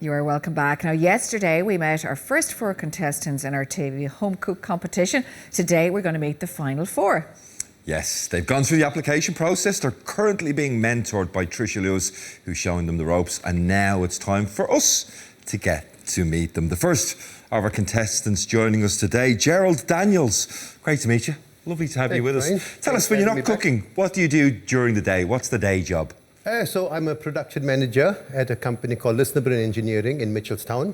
You are welcome back. Now, yesterday we met our first 4 contestants in our TV home cook competition. Today we're going to meet the final 4. Yes, they've gone through the application process. They're currently being mentored by Tricia Lewis, who's showing them the ropes. And now it's time for us to get to meet them. The first of our contestants joining us today, Gerald Daniels. Great to meet you. Lovely to have you with us. Tell us, when you're not cooking, what do you do during the day? What's the day job? So I'm a production manager at a company called Listener Engineering in Mitchellstown.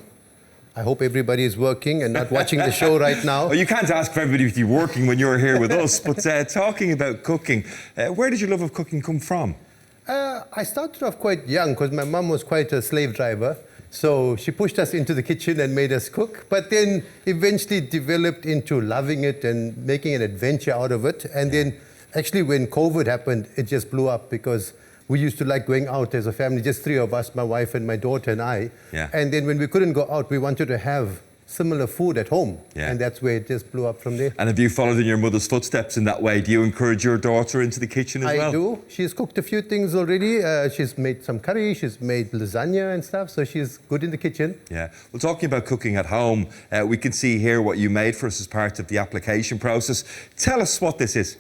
I hope everybody is working and not watching the show right now. Well, you can't ask for everybody to be working when you're here with us, but talking about cooking, where did your love of cooking come from? I started off quite young because my mum was quite a slave driver. So she pushed us into the kitchen and made us cook, but then eventually developed into loving it and making an adventure out of it. And then actually when COVID happened, it just blew up because we used to like going out as a family, just 3 of us, my wife and my daughter and I. Yeah. And then when we couldn't go out, we wanted to have similar food at home. Yeah. And that's where it just blew up from there. And have you followed in your mother's footsteps in that way? Do you encourage your daughter into the kitchen as well? I do. She's cooked a few things already. She's made some curry, she's made lasagna and stuff, so she's good in the kitchen. Yeah. Well, talking about cooking at home, we can see here what you made for us as part of the application process. Tell us what this is.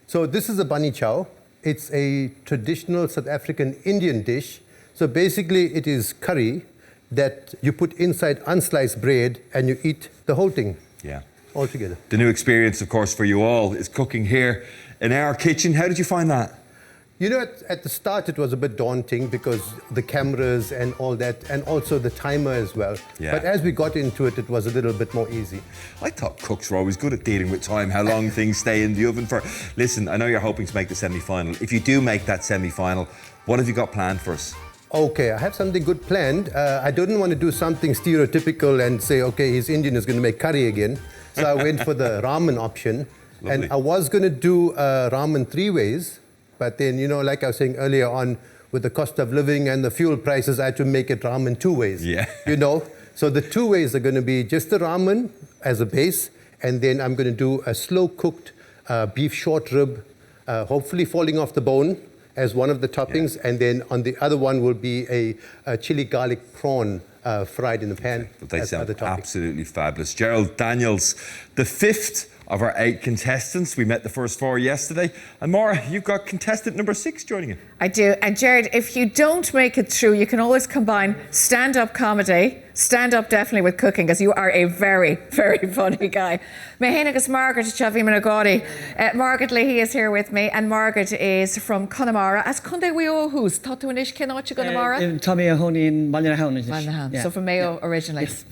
So this is a bunny chow. It's a traditional South African Indian dish. So basically it is curry that you put inside unsliced bread and you eat the whole thing. Yeah. All together. The new experience, of course, for you all is cooking here in our kitchen. How did you find that? You know, at the start it was a bit daunting because the cameras and all that, and also the timer as well. Yeah. But as we got into it, it was a little bit more easy. I thought cooks were always good at dealing with time, how long things stay in the oven for. Listen, I know you're hoping to make the semi-final. If you do make that semi-final, what have you got planned for us? Okay, I have something good planned. I didn't want to do something stereotypical and say, okay, he's Indian, is going to make curry again. So I went for the ramen option. Lovely. And I was going to do ramen 3 ways. But then, you know, like I was saying earlier on, with the cost of living and the fuel prices, I had to make it ramen 2 ways. Yeah. You know, so the 2 ways are going to be just the ramen as a base, and then I'm going to do a slow-cooked beef short rib, hopefully falling off the bone as one of the toppings, and then on the other one will be a chili garlic prawn fried in the pan. But they sound absolutely fabulous. Gerald Daniels, the 5th of our 8 contestants. We met the first 4 yesterday. And Maura, you've got contestant number 6 joining you. I do. And Gerard, if you don't make it through, you can always combine stand-up comedy, stand-up definitely with cooking, because you are a very, very funny guy. Mehénagus Margaret Chavi Managori. Margaret Leahy is here with me, and Margaret is from Connemara. As Conde Wio who's Tatu Anish Kenachi Connemara? Tommy Ahoni in Malinahown. So from Mayo originally. Yes.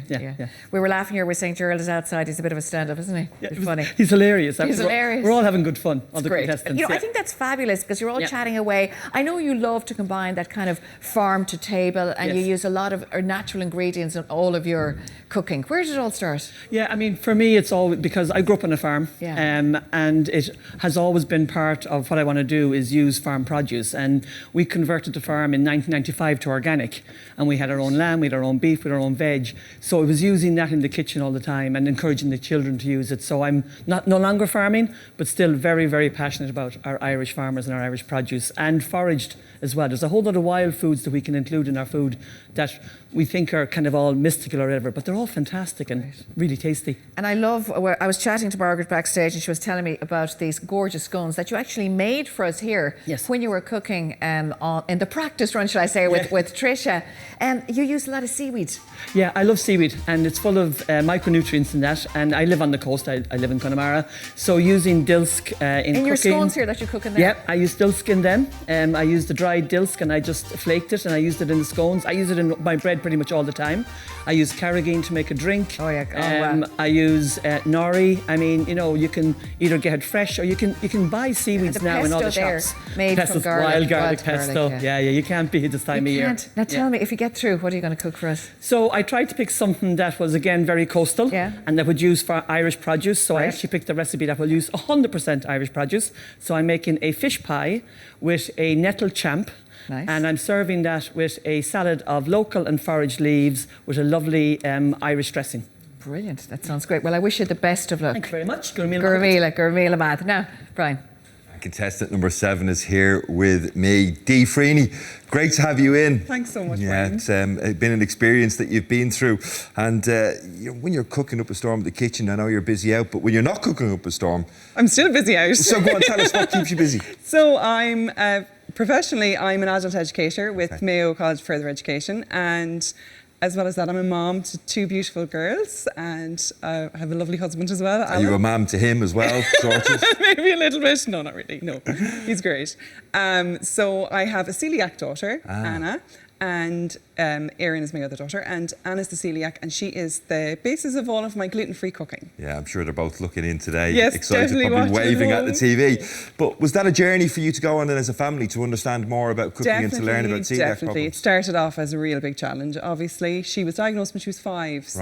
Yeah. We were laughing here, we're saying Gerald is outside, he's a bit of a stand-up, isn't he? Yeah, funny. He's hilarious. He's hilarious. We're all having good fun. All the great. contestants. You know, I think that's fabulous because you're all chatting away. I know you love to combine that kind of farm to table, and you use a lot of natural ingredients in all of your cooking. Where did it all start? Yeah, I mean, for me, it's all because I grew up on a farm, and it has always been part of what I want to do is use farm produce. And we converted the farm in 1995 to organic, and we had our own lamb, we had our own beef, we had our own veg. So I was using that in the kitchen all the time and encouraging the children to use it. So I'm no longer farming, but still very, very passionate about our Irish farmers and our Irish produce, and foraged as well. There's a whole lot of wild foods that we can include in our food that we think are kind of all mystical or whatever, but they're all fantastic and really tasty. And I love, I was chatting to Margaret backstage and she was telling me about these gorgeous scones that you actually made for us here when you were cooking in the practice run, should I say, with Tricia. And you use a lot of seaweed. Yeah, I love seaweed, and it's full of micronutrients in that, and I live on the coast, I live in Connemara, so using dilsk in cooking. Your scones here that you cook in there? Yeah, I use dilsk in them. I use the dried dilsk and I just flaked it and I used it in the scones. I use it in my bread pretty much all the time. I use carrageen to make a drink. Oh yeah, wow. I use nori. I mean, you know, you can either get it fresh or you can buy seaweeds now in all the shops. Made from garlic, wild garlic pesto. Garlic, yeah, you can't beat it this time of year. Now tell me, if you get through, what are you going to cook for us? So I tried to pick something that was again very coastal and that would use for Irish produce. So I actually picked a recipe that will use 100% Irish produce. So I'm making a fish pie with a nettle champ. Nice. And I'm serving that with a salad of local and forage leaves with a lovely Irish dressing. Brilliant. That sounds great. Well, I wish you the best of luck. Thank you very much. Gurmila Math. Now, Brian. Contestant number 7 is here with me, Dee Freney. Great to have you in. Thanks so much, Yeah, Brian. it's been an experience that you've been through. And when you're cooking up a storm in the kitchen, I know you're busy out, but when you're not cooking up a storm... I'm still busy out. So go on, tell us what keeps you busy. So I'm, professionally, I'm an adult educator with Mayo College of Further Education, and as well as that, I'm a mom to 2 beautiful girls, and I have a lovely husband as well. Are you a mum to him as well, sort of? Maybe a little bit. No, not really. No, he's great. So I have a celiac daughter, Anna, and Erin is my other daughter, and Anna's the celiac, and she is the basis of all of my gluten-free cooking. Yeah, I'm sure they're both looking in today, yes, excited, probably watching waving at at the TV. But was that a journey for you to go on as a family to understand more about cooking and to learn about celiac Definitely. problems? It started off as a real big challenge, obviously. She was diagnosed when she was 5, so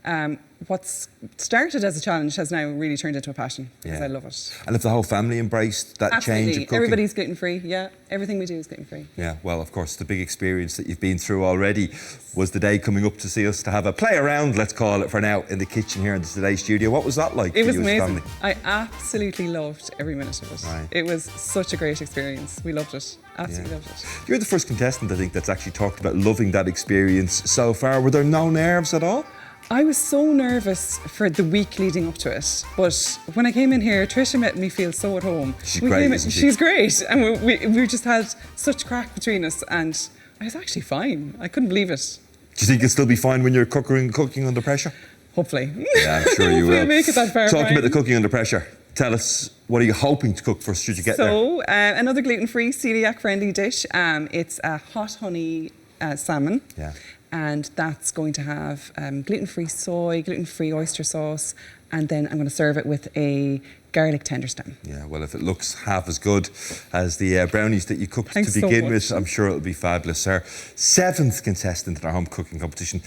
Right. what's started as a challenge has now really turned into a passion, because I love it. And if the whole family embraced that Absolutely. change of cooking? Everybody's gluten-free, yeah. Everything we do is gluten-free. Yeah, well, of course, the big experience that you've been through already was the day coming up to see us to have a play around, let's call it for now, in the kitchen here in the Today studio. What was that like It for was you as a amazing. family? I absolutely loved every minute of it. Right. It was such a great experience. We loved it. Absolutely loved it. You're the first contestant, I think, that's actually talked about loving that experience so far. Were there no nerves at all? I was so nervous for the week leading up to it, but when I came in here, Trisha made me feel so at home. She's great, isn't she? She's great, and we just had such crack between us, and I was actually fine. I couldn't believe it. Do you think you'll still be fine when you're cooking under pressure? Hopefully. Yeah, I'm sure you Hopefully will. I'll make it that far. Talking Brian. about the cooking under pressure, tell us, what are you hoping to cook for us should you get there? So, another gluten-free, celiac-friendly dish. It's a hot honey salmon. Yeah. And that's going to have gluten-free soy, gluten-free oyster sauce, and then I'm going to serve it with a garlic tender stem. Yeah, well, if it looks half as good as the brownies that you cooked Thanks to so begin much. with, I'm sure it'll be fabulous, sir. 7th contestant in our home cooking competition,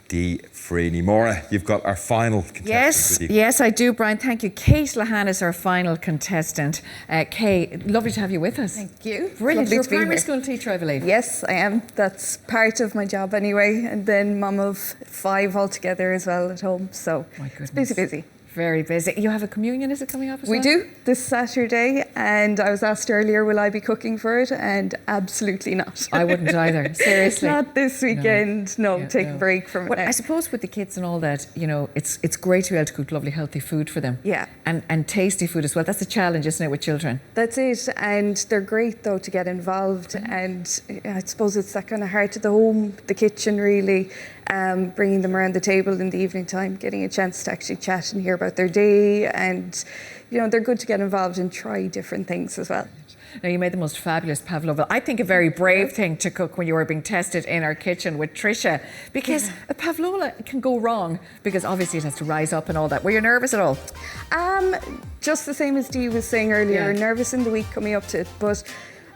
Dee Freney. Maura, you've got our final contestant Yes, with you. yes, I do, Brian. Thank you. Kay Lehane is our final contestant. Kay, lovely to have you with us. Thank you. Brilliant. Lovely You're a to be primary here. school teacher, I believe. Yes, I am. That's part of my job anyway. And then mum of 5 altogether as well at home. So My it's goodness. busy. Very busy. You have a communion, is it coming up as We well? do this Saturday, and I was asked earlier, will I be cooking for it? And absolutely not. I wouldn't either, seriously. Not this weekend. No, Yeah, take no. a break from it. Well, now. I suppose with the kids and all that, you know, it's great to be able to cook lovely, healthy food for them. Yeah. And tasty food as well. That's a challenge, isn't it, with children? That's it, and they're great though to get involved, and I suppose it's that kind of heart of the home, the kitchen really, bringing them around the table in the evening time, getting a chance to actually chat and hear about their day, and you know they're good to get involved and try different things as well. Now, you made the most fabulous pavlova. I think a very brave thing to cook when you were being tested in our kitchen with Trisha, because a pavlova can go wrong, because obviously it has to rise up and all that. Were you nervous at all? Just the same as Dee was saying earlier, Yeah. nervous in the week coming up to it, but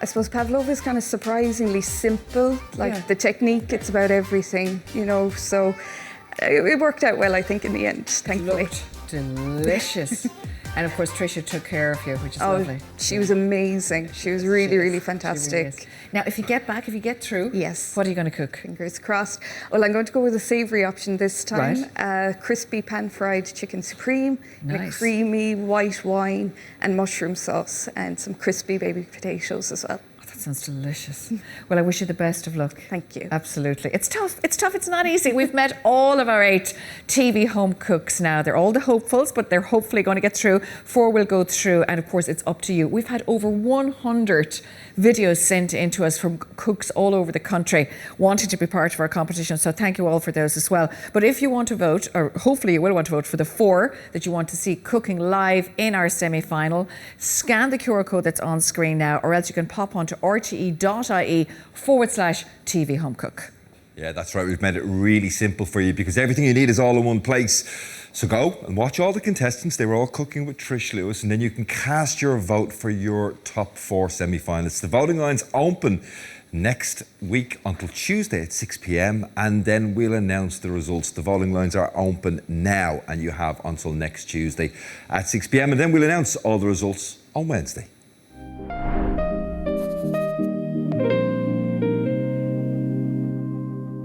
I suppose pavlova is kind of surprisingly simple, like Yeah. the technique, it's about everything, you know, so it worked out well, I think, in the end, thankfully. Looked delicious. And of course, Trisha took care of you, which is lovely. She was amazing. She was really, really She fantastic. really is. Now, if you get back, if you get through, Yes. what are you going to cook? Fingers crossed. Well, I'm going to go with a savoury option this time. Right. Crispy pan-fried chicken supreme, and a Nice. creamy white wine and mushroom sauce, and some crispy baby potatoes as well. Oh, that sounds delicious. Well, I wish you the best of luck. Thank you. Absolutely. It's tough. It's tough. It's not easy. We've met all of our 8 TV home cooks now. They're all the hopefuls, but they're hopefully going to get through. 4 will go through, and of course, it's up to you. We've had over 100 videos sent in to us from cooks all over the country wanting to be part of our competition. So thank you all for those as well. But if you want to vote, or hopefully you will want to vote for the 4 that you want to see cooking live in our semi-final, scan the QR code that's on screen now, or else you can pop onto rte.ie/TV Home Cook. Yeah, that's right. We've made it really simple for you because everything you need is all in one place. So go and watch all the contestants. They were all cooking with Trish Lewis, and then you can cast your vote for your top 4 semi-finalists. The voting lines open next week until Tuesday at 6 p.m. and then we'll announce the results. The voting lines are open now and you have until next Tuesday at 6 p.m. and then we'll announce all the results on Wednesday.